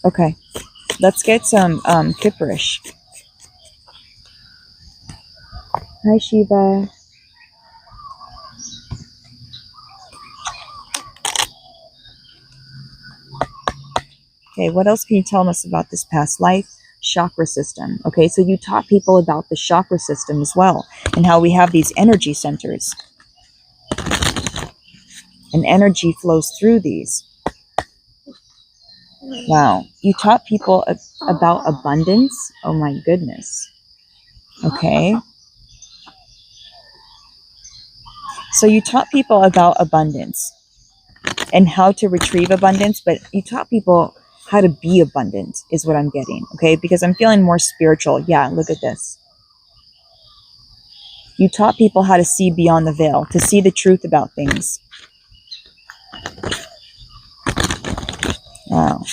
Okay, let's get some Kipperish. Hi, Shiva. Okay, what else can you tell us about this past life? Chakra system. Okay, so you taught people about the chakra system as well, and how we have these energy centers. And energy flows through these. Wow. You taught people about abundance. Oh my goodness. Okay. So you taught people about abundance and how to retrieve abundance, but you taught people how to be abundant is what I'm getting. Okay. Because I'm feeling more spiritual. Yeah. Look at this. You taught people how to see beyond the veil, to see the truth about things. Wow.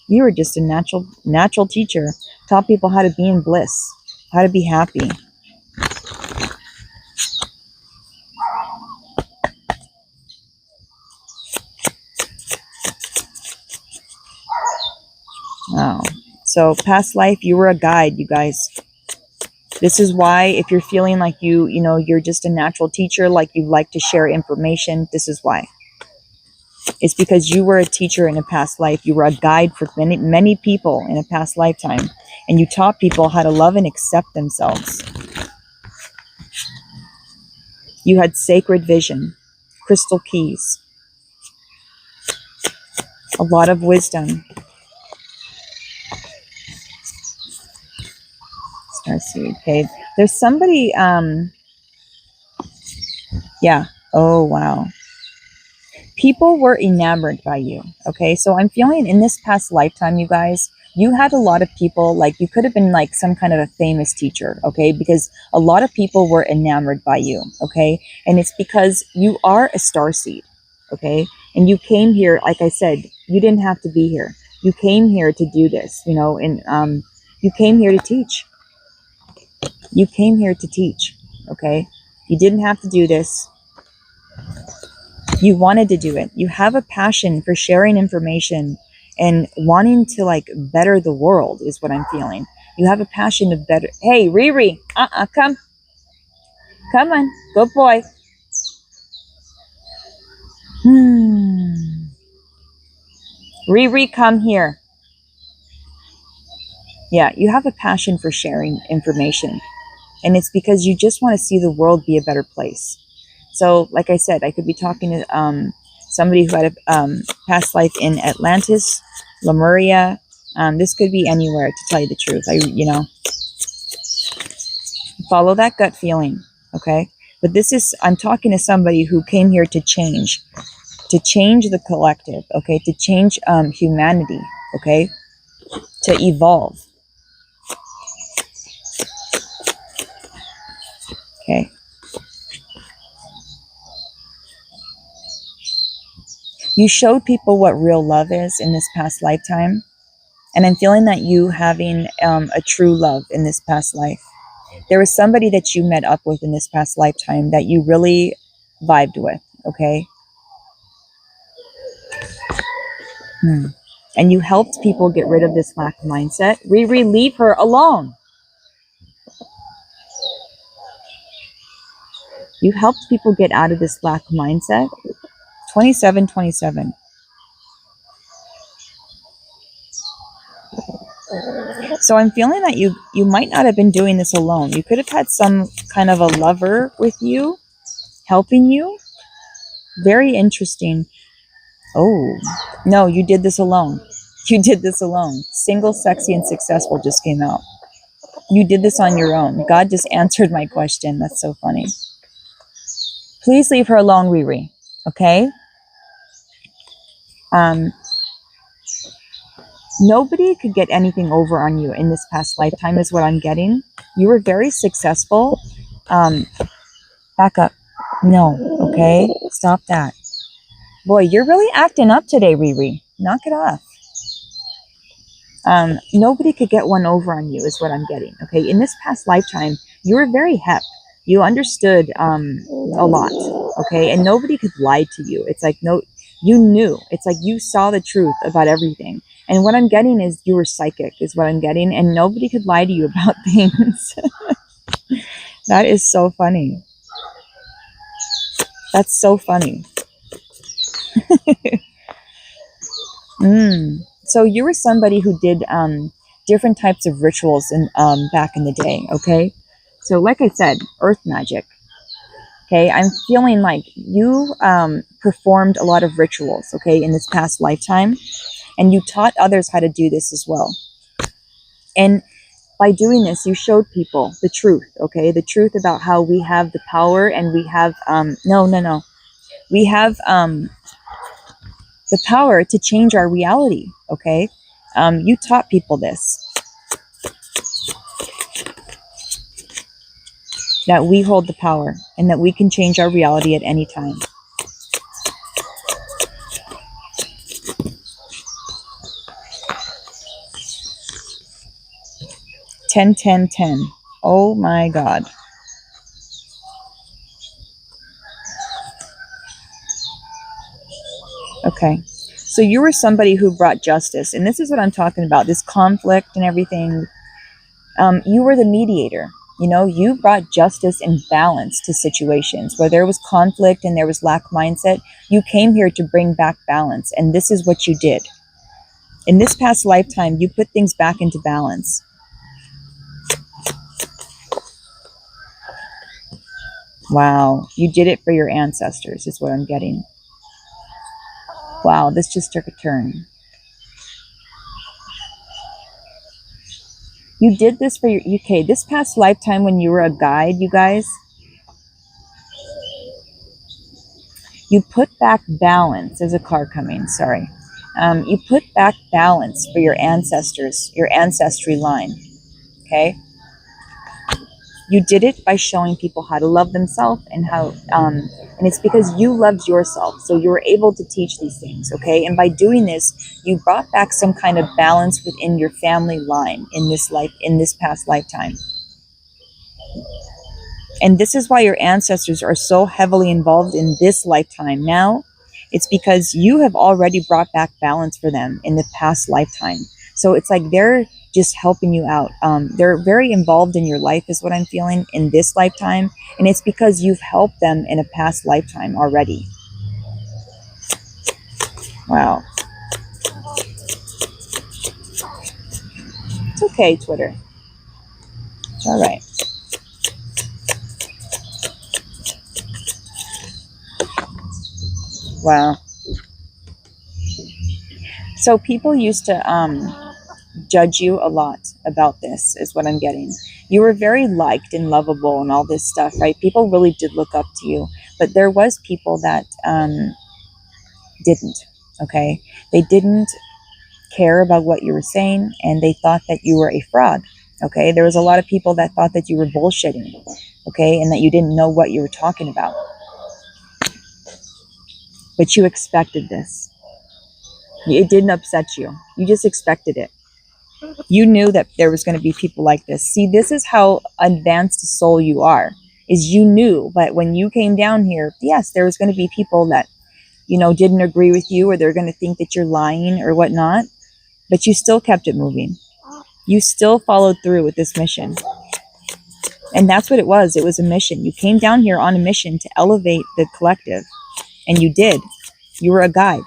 You were just a natural teacher. Taught people how to be in bliss, how to be happy. Wow. So past life, you were a guide, you guys. This is why, if you're feeling like you're just a natural teacher, like you like to share information, this is why. It's because you were a teacher in a past life. You were a guide for many, many people in a past lifetime. And you taught people how to love and accept themselves. You had sacred vision, crystal keys, a lot of wisdom. Starseed. Okay. There's somebody, yeah. Oh, wow. People were enamored by you. Okay. So I'm feeling in this past lifetime, you guys, you had a lot of people, like you could have been like some kind of a famous teacher. Okay. Because a lot of people were enamored by you. Okay. And it's because you are a starseed. Okay. And you came here, like I said, you didn't have to be here. You came here to do this, and you came here to teach. You came here to teach, okay? You didn't have to do this. You wanted to do it. You have a passion for sharing information and wanting to like better the world is what I'm feeling. You have a passion to better. Hey, Riri, come on, good boy. Riri, come here. Yeah, you have a passion for sharing information. And it's because you just want to see the world be a better place. So, like I said, I could be talking to somebody who had a past life in Atlantis, Lemuria. This could be anywhere, to tell you the truth. Follow that gut feeling, okay? But I'm talking to somebody who came here to change the collective, okay? To change humanity, okay? To evolve. Okay. You showed people what real love is in this past lifetime. And I'm feeling that you having a true love in this past life. There was somebody that you met up with in this past lifetime that you really vibed with, okay? And you helped people get rid of this lack mindset. Riri, leave her alone. You helped people get out of this lack mindset. 2727. So I'm feeling that you might not have been doing this alone. You could have had some kind of a lover with you, helping you. Very interesting. Oh, no, you did this alone. You did this alone. Single, sexy, and successful just came out. You did this on your own. God just answered my question. That's so funny. Please leave her alone, Riri. Okay? Nobody could get anything over on you in this past lifetime is what I'm getting. You were very successful. Back up. No, okay? Stop that. Boy, you're really acting up today, Riri. Knock it off. Nobody could get one over on you is what I'm getting, okay? In this past lifetime, you were very hep. You understood a lot, okay? And nobody could lie to you. It's like, no, You knew. It's like you saw the truth about everything. And what I'm getting is you were psychic, is what I'm getting. And nobody could lie to you about things. That is so funny. That's so funny. So you were somebody who did different types of rituals in back in the day, okay? So like I said, earth magic. Okay, I'm feeling like you performed a lot of rituals, okay, in this past lifetime, and you taught others how to do this as well. And by doing this, you showed people the truth, okay, the truth about how we have the power, and we have we have the power to change our reality, okay? You taught people this, that we hold the power and that we can change our reality at any time. Ten, 10, 10. Oh my God. Okay. So you were somebody who brought justice, and this is what I'm talking about, this conflict and everything. You were the mediator. You know, you brought justice and balance to situations where there was conflict and there was lack mindset. You came here to bring back balance, and this is what you did. In this past lifetime, you put things back into balance. Wow, you did it for your ancestors, is what I'm getting. Wow, this just took a turn. You did this for your UK. This past lifetime when you were a guide, you guys, you put back balance. There's a car coming, sorry. You put back balance for your ancestors, your ancestry line, okay? You did it by showing people how to love themselves and how, and it's because you loved yourself. So you were able to teach these things, okay? And by doing this, you brought back some kind of balance within your family line in this life, in this past lifetime. And this is why your ancestors are so heavily involved in this lifetime now. It's because you have already brought back balance for them in the past lifetime. So it's like they're just helping you out. They're very involved in your life, is what I'm feeling, in this lifetime. And it's because you've helped them in a past lifetime already. Wow. It's okay, Twitter. It's all right. Wow. So people used to judge you a lot about this, is what I'm getting. You were very liked and lovable and all this stuff, right? People really did look up to you, but there was people that didn't, okay? They didn't care about what you were saying, and they thought that you were a fraud, okay? There was a lot of people that thought that you were bullshitting, okay? And that you didn't know what you were talking about. But you expected this. It didn't upset you. You just expected it. You knew that there was going to be people like this. See, this is how advanced a soul you are, is you knew, but when you came down here, yes, there was going to be people that, you know, didn't agree with you, or they're going to think that you're lying or whatnot, but you still kept it moving. You still followed through with this mission. And that's what it was. It was a mission. You came down here on a mission to elevate the collective, and you did. You were a guide.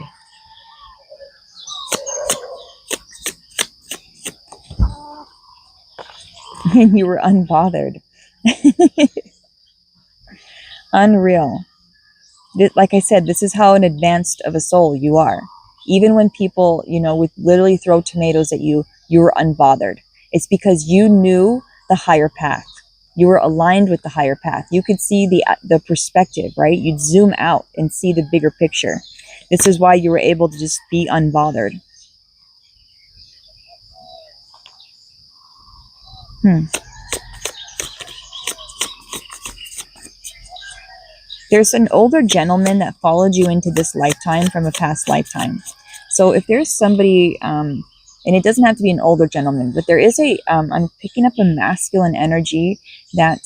And you were unbothered. Unreal. Like I said, this is how an advanced of a soul you are. Even when people, you know, would literally throw tomatoes at you, you were unbothered. It's because you knew the higher path. You were aligned with the higher path. You could see the perspective, right? You'd zoom out and see the bigger picture. This is why you were able to just be unbothered. There's an older gentleman that followed you into this lifetime from a past lifetime. So if there's somebody, and it doesn't have to be an older gentleman, but there is I'm picking up a masculine energy that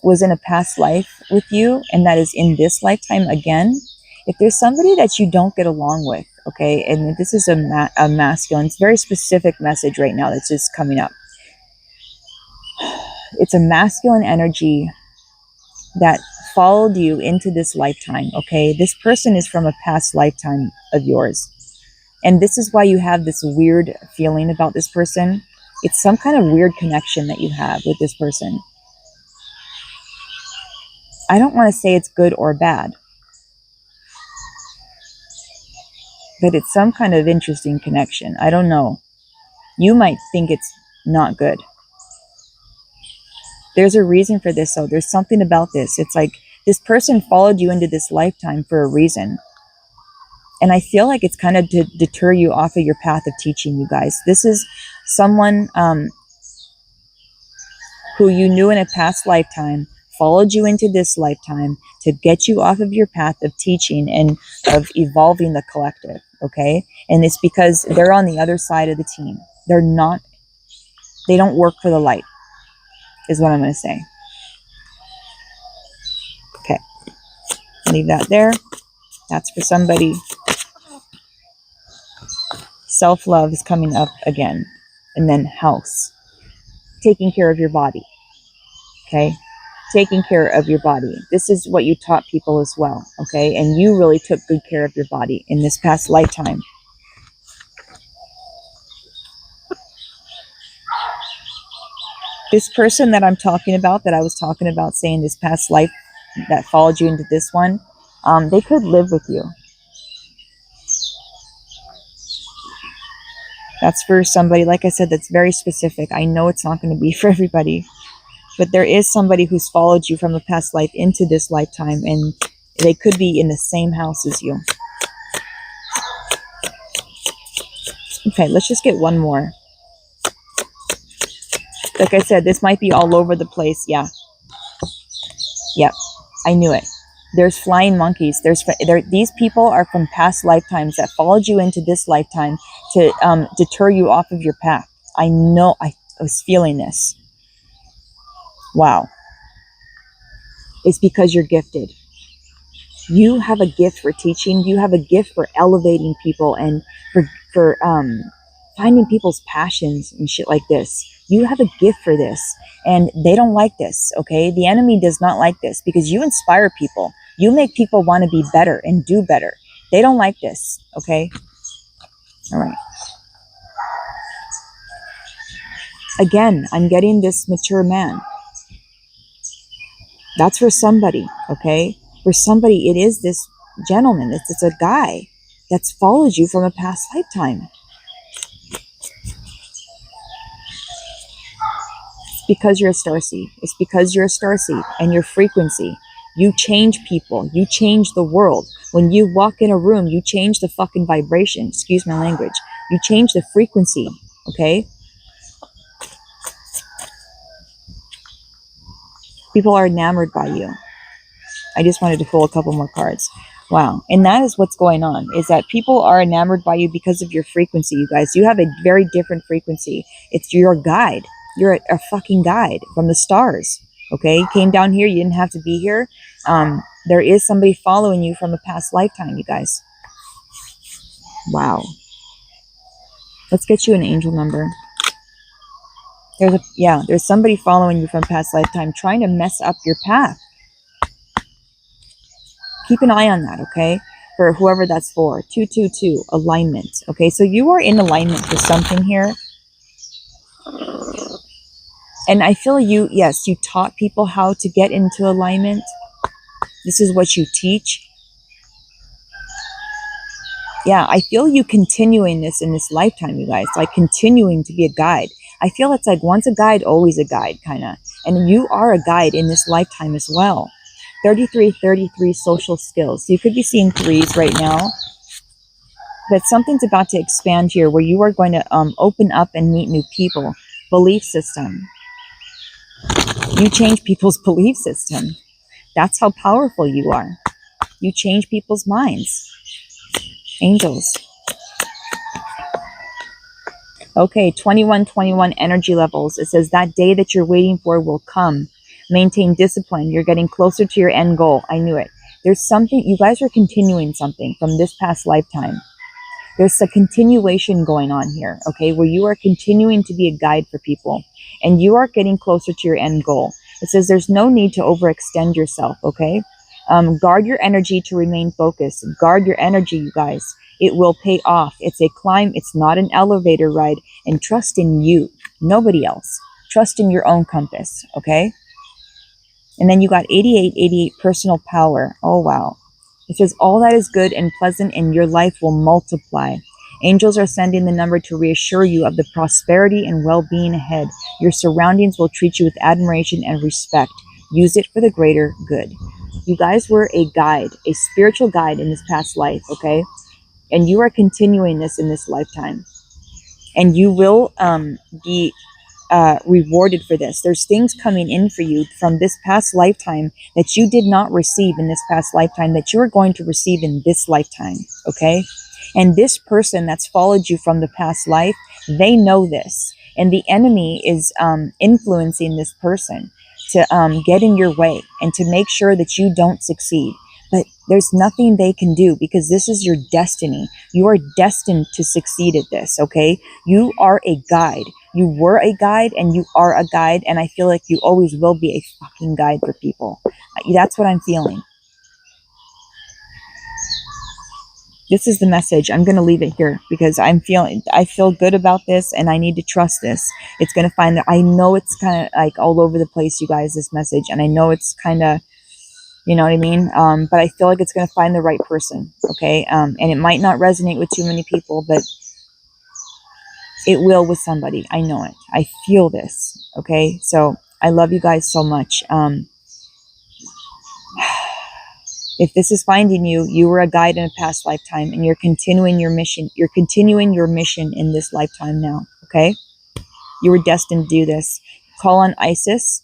was in a past life with you, and that is in this lifetime again. If there's somebody that you don't get along with, okay, and this is a masculine, it's a very specific message right now that's just coming up. It's a masculine energy that followed you into this lifetime, okay? This person is from a past lifetime of yours. And this is why you have this weird feeling about this person. It's some kind of weird connection that you have with this person. I don't want to say it's good or bad, but it's some kind of interesting connection. I don't know. You might think it's not good. There's a reason for this, though. There's something about this. It's like this person followed you into this lifetime for a reason. And I feel like it's kind of to deter you off of your path of teaching, you guys. This is someone who you knew in a past lifetime, followed you into this lifetime to get you off of your path of teaching and of evolving the collective, okay? And it's because they're on the other side of the team. They don't work for the light, is what I'm going to say. Okay. Leave that there. That's for somebody. Self-love is coming up again. And then house. Taking care of your body. Okay? Taking care of your body. This is what you taught people as well. Okay? And you really took good care of your body in this past lifetime. This person that I'm talking about, that I was talking about saying this past life that followed you into this one, they could live with you. That's for somebody, like I said, that's very specific. I know it's not going to be for everybody, but there is somebody who's followed you from a past life into this lifetime, and they could be in the same house as you. Okay, let's just get one more. Like I said, this might be all over the place. Yeah. Yep. I knew it. There's flying monkeys. These people are from past lifetimes that followed you into this lifetime to deter you off of your path. I know. I was feeling this. Wow. It's because you're gifted. You have a gift for teaching. You have a gift for elevating people and for finding people's passions and shit like this. You have a gift for this, and they don't like this, okay? The enemy does not like this because you inspire people. You make people want to be better and do better. They don't like this, okay? All right. Again, I'm getting this mature man. That's for somebody, okay? For somebody, it is this gentleman. It's a guy that's followed you from a past lifetime. Because you're a starseed. It's because you're a starseed and your frequency. You change people. You change the world. When you walk in a room, you change the fucking vibration. Excuse my language. You change the frequency. Okay? People are enamored by you. I just wanted to pull a couple more cards. Wow. And that is what's going on, is that people are enamored by you because of your frequency, you guys. You have a very different frequency. It's your guide. You're a fucking guide from the stars, okay? You came down here. You didn't have to be here. There is somebody following you from a past lifetime, you guys. Wow. Let's get you an angel number. There's somebody following you from past lifetime trying to mess up your path. Keep an eye on that, okay? For whoever that's for. 222, alignment, okay? So you are in alignment for something here. And I feel you taught people how to get into alignment. This is what you teach. Yeah, I feel you continuing this in this lifetime, you guys. Like continuing to be a guide. I feel it's like once a guide, always a guide, kind of. And you are a guide in this lifetime as well. 3333 social skills. You could be seeing threes right now. But something's about to expand here where you are going to open up and meet new people. Belief system. You change people's belief system. That's how powerful you are. You change people's minds. Angels. Okay, 2121 energy levels. It says that day that you're waiting for will come. Maintain discipline. You're getting closer to your end goal. I knew it. There's something, you guys are continuing something from this past lifetime. There's a continuation going on here, okay, where you are continuing to be a guide for people and you are getting closer to your end goal. It says there's no need to overextend yourself, okay? Guard your energy to remain focused. Guard your energy, you guys. It will pay off. It's a climb. It's not an elevator ride. And trust in you, nobody else. Trust in your own compass, okay? And then you got 8888 personal power. Oh, wow. It says all that is good and pleasant in your life will multiply. Angels are sending the number to reassure you of the prosperity and well-being ahead. Your surroundings will treat you with admiration and respect. Use it for the greater good. You guys were a guide, a spiritual guide in this past life, okay? And you are continuing this in this lifetime. And you will be rewarded for this. There's things coming in for you from this past lifetime that you did not receive in this past lifetime that you are going to receive in this lifetime, okay? And this person that's followed you from the past life, they know this. And the enemy is influencing this person to get in your way and to make sure that you don't succeed. But there's nothing they can do because this is your destiny. You are destined to succeed at this, okay? You are a guide. You were a guide and you are a guide. And I feel like you always will be a fucking guide for people. That's what I'm feeling. This is the message. I'm going to leave it here because I feel good about this and I need to trust this. It's going to find that. I know it's kind of like all over the place, you guys, this message. And I know it's kind of, you know what I mean? But I feel like it's going to find the right person. Okay. And it might not resonate with too many people, but it will with somebody. I know it. I feel this. Okay. So I love you guys so much. If this is finding you, you were a guide in a past lifetime and you're continuing your mission. You're continuing your mission in this lifetime now. Okay. You were destined to do this. Call on Isis.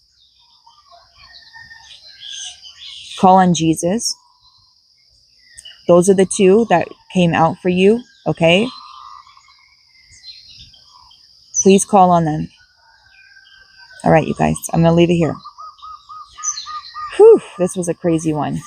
Call on Jesus. Those are the two that came out for you. Okay. Please call on them. All right, you guys, I'm going to leave it here. Whew, this was a crazy one.